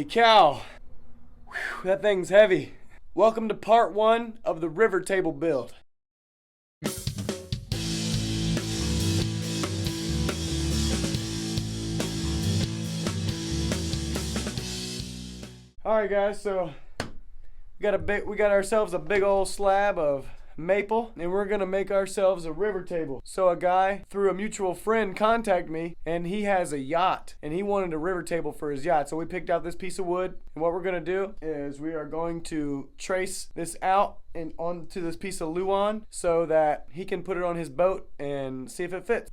Holy cow. Whew, that thing's heavy. Welcome to part 1 of the river table build. Alright guys, so we got ourselves a big old slab of maple, and we're gonna make ourselves a river table. So a guy through a mutual friend contacted me, and he has a yacht and he wanted a river table for his yacht. So we picked out this piece of wood, and what we're gonna do is we are going to trace this out and onto this piece of luan so that he can put it on his boat and see if it fits.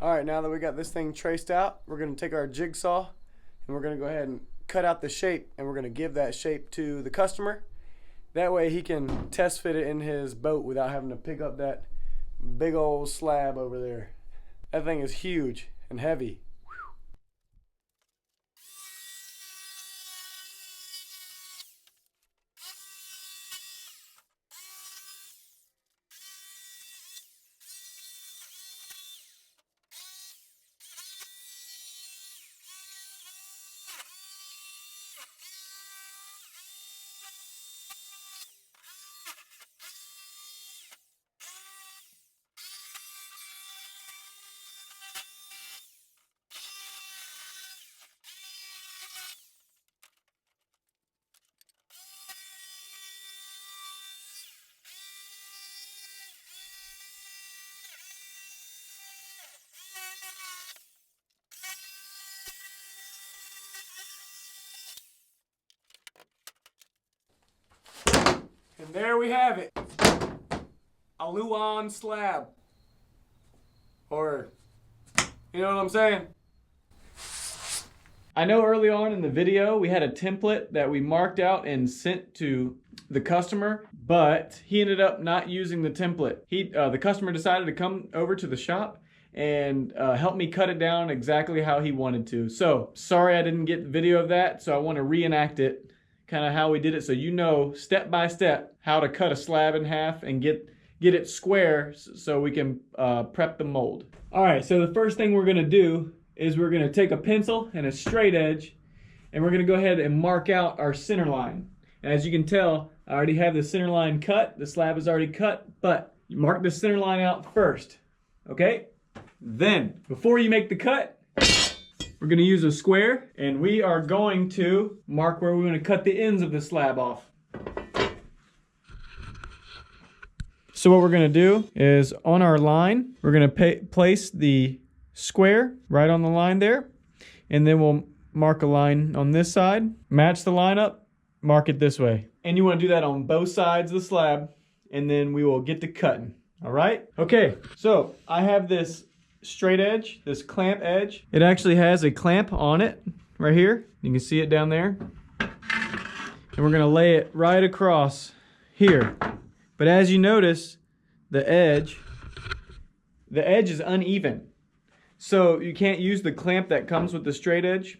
Alright, now that we got this thing traced out, we're going to take our jigsaw and we're going to go ahead and cut out the shape, and we're going to give that shape to the customer. That way he can test fit it in his boat without having to pick up that big old slab over there. That thing is huge and heavy. And there we have it, a luan slab, or, you know what I'm saying? I know early on in the video we had a template that we marked out and sent to the customer, but he ended up not using the template. The customer decided to come over to the shop and help me cut it down exactly how he wanted to. So, sorry I didn't get the video of that, so I want to reenact it. Kind of how we did it, so you know step by step how to cut a slab in half and get it square so we can prep the mold. All right, so the first thing we're gonna do is we're gonna take a pencil and a straight edge, and we're gonna go ahead and mark out our center line. As you can tell, I already have the center line cut. The slab is already cut, but you mark the center line out first, okay? Then, before you make the cut, we're going to use a square, and we are going to mark where we're going to cut the ends of the slab off. So what we're going to do is on our line, we're going to place the square right on the line there, and then we'll mark a line on this side, match the line up, mark it this way. And you want to do that on both sides of the slab, and then we will get to cutting. All right? Okay, so I have this straight edge, this clamp edge. It actually has a clamp on it right here. You can see it down there. And we're gonna lay it right across here. But as you notice, the edge is uneven. So you can't use the clamp that comes with the straight edge.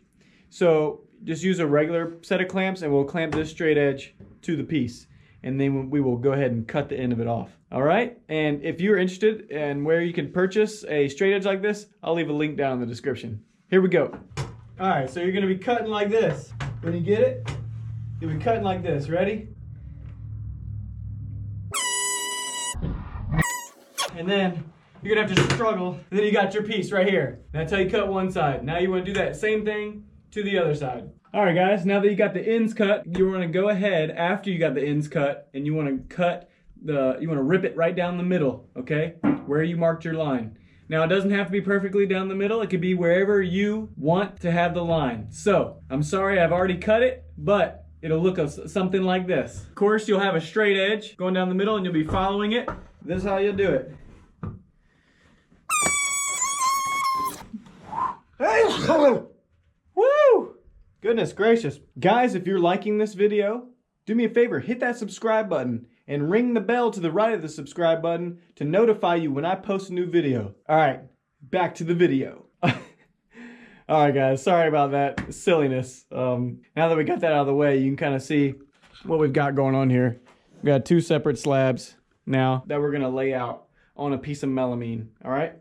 So just use a regular set of clamps, and we'll clamp this straight edge to the piece. And then we will go ahead and cut the end of it off. All right, and if you're interested in where you can purchase a straight edge like this, I'll leave a link down in the description. Here we go. All right, so you're gonna be cutting like this. When you get it, you'll be cutting like this. Ready? And then you're gonna have to struggle, and then you got your piece right here. That's how you cut one side. Now you wanna do that same thing to the other side. All right, guys, now that you got the ends cut, you wanna go ahead after you got the ends cut, and you wanna rip it right down the middle, okay? Where you marked your line. Now, it doesn't have to be perfectly down the middle. It could be wherever you want to have the line. So, I'm sorry I've already cut it, but it'll look something like this. Of course, you'll have a straight edge going down the middle, and you'll be following it. This is how you'll do it. Hey! Woo! Goodness gracious. Guys, if you're liking this video, do me a favor, hit that subscribe button and ring the bell to the right of the subscribe button to notify you when I post a new video. All right, back to the video. All right, guys, sorry about that silliness. Now that we got that out of the way, you can kind of see what we've got going on here. We've got two separate slabs now that we're gonna lay out on a piece of melamine, all right?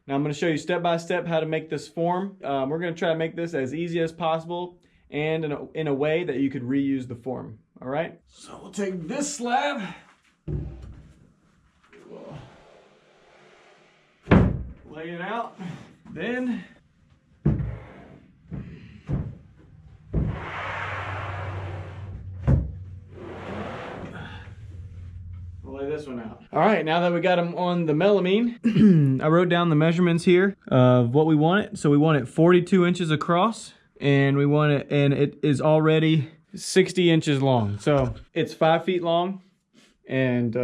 Now I'm going to show you step by step how to make this form. We're going to try to make this as easy as possible and in a way that you could reuse the form. All right? So we'll take this slab. We'll lay it out. Then lay this one out. All right, now that we got them on the melamine, I wrote down the measurements here of what we want it. So we want it 42 inches across, and we want it, and it is already 60 inches long. So it's 5 feet long, and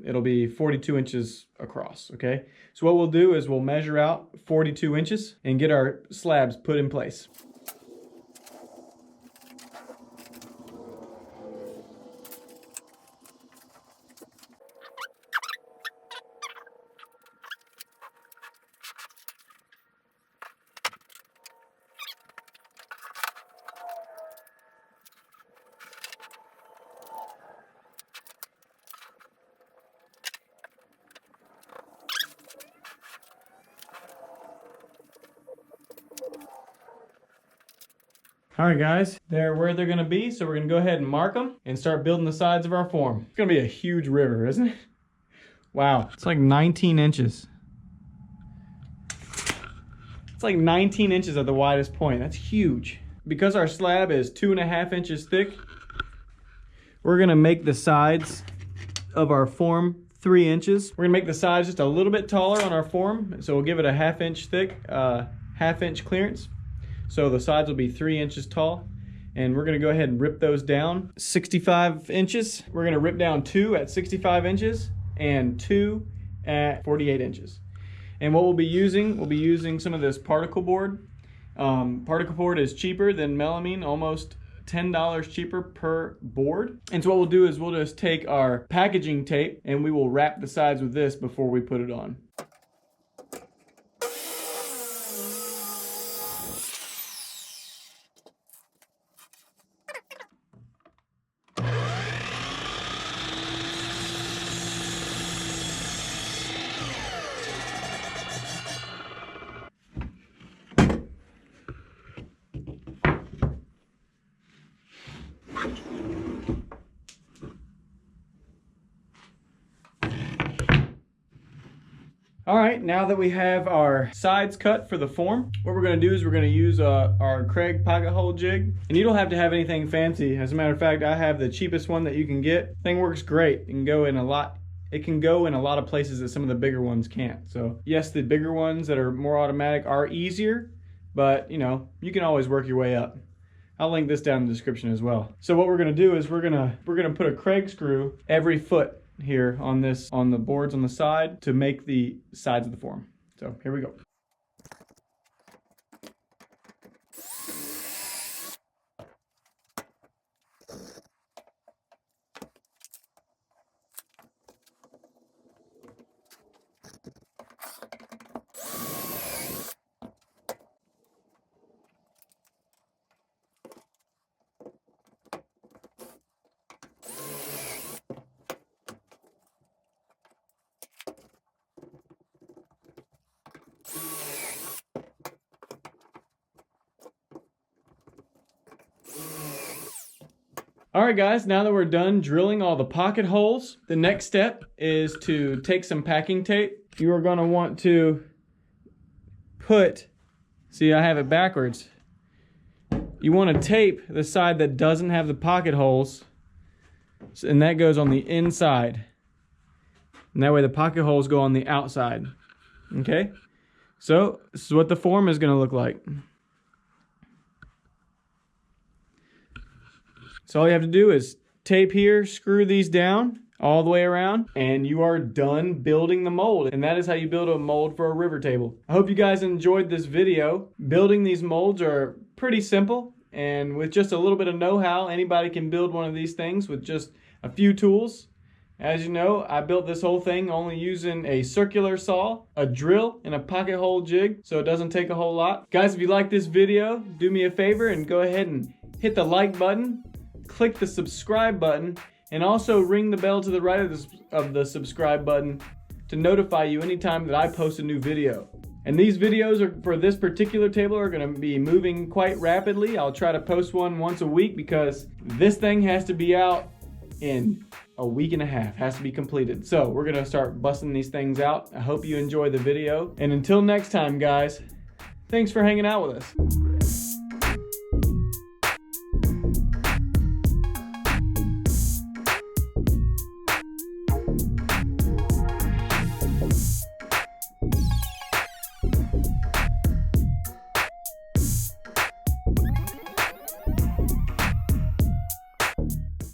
it'll be 42 inches across, okay? So what we'll do is we'll measure out 42 inches and get our slabs put in place. All right, guys, they're where they're gonna be, so we're gonna go ahead and mark them and start building the sides of our form. It's gonna be a huge river, isn't it? Wow, it's like 19 inches. It's like 19 inches at the widest point. That's huge. Because our slab is 2.5 inches thick, we're gonna make the sides of our form 3 inches. We're gonna make the sides just a little bit taller on our form, so we'll give it a 1/2 inch thick, 1/2 inch clearance. So the sides will be 3 inches tall, and we're gonna go ahead and rip those down 65 inches. We're gonna rip down 2 at 65 inches and 2 at 48 inches. And what we'll be using some of this particle board. Particle board is cheaper than melamine, almost $10 cheaper per board. And so what we'll do is we'll just take our packaging tape and we will wrap the sides with this before we put it on. All right, now that we have our sides cut for the form, what we're gonna do is we're gonna use our Craig pocket hole jig. And you don't have to have anything fancy. As a matter of fact, I have the cheapest one that you can get. Thing works great. It can go in a lot of places that some of the bigger ones can't. So yes, the bigger ones that are more automatic are easier, but you know, you can always work your way up. I'll link this down in the description as well. So what we're gonna do is we're gonna put a Craig screw every foot here on the boards on the side to make the sides of the form. So here we go. All right, guys, now that we're done drilling all the pocket holes, the next step is to take some packing tape. You are gonna want to see, I have it backwards. You wanna tape the side that doesn't have the pocket holes, and that goes on the inside. And that way the pocket holes go on the outside, okay? So this is what the form is gonna look like. So all you have to do is tape here, screw these down all the way around, and you are done building the mold. And that is how you build a mold for a river table. I hope you guys enjoyed this video. Building these molds are pretty simple, and with just a little bit of know-how, anybody can build one of these things with just a few tools. As you know, I built this whole thing only using a circular saw, a drill, and a pocket hole jig, so it doesn't take a whole lot. Guys, if you like this video, do me a favor and go ahead and hit the like button, click the subscribe button, and also ring the bell to the right of the subscribe button to notify you anytime that I post a new video. And these videos for this particular table are going to be moving quite rapidly. I'll try to post one once a week because this thing has to be out in a week and a half, has to be completed. So we're gonna start busting these things out. I hope you enjoy the video. And until next time, guys, thanks for hanging out with us.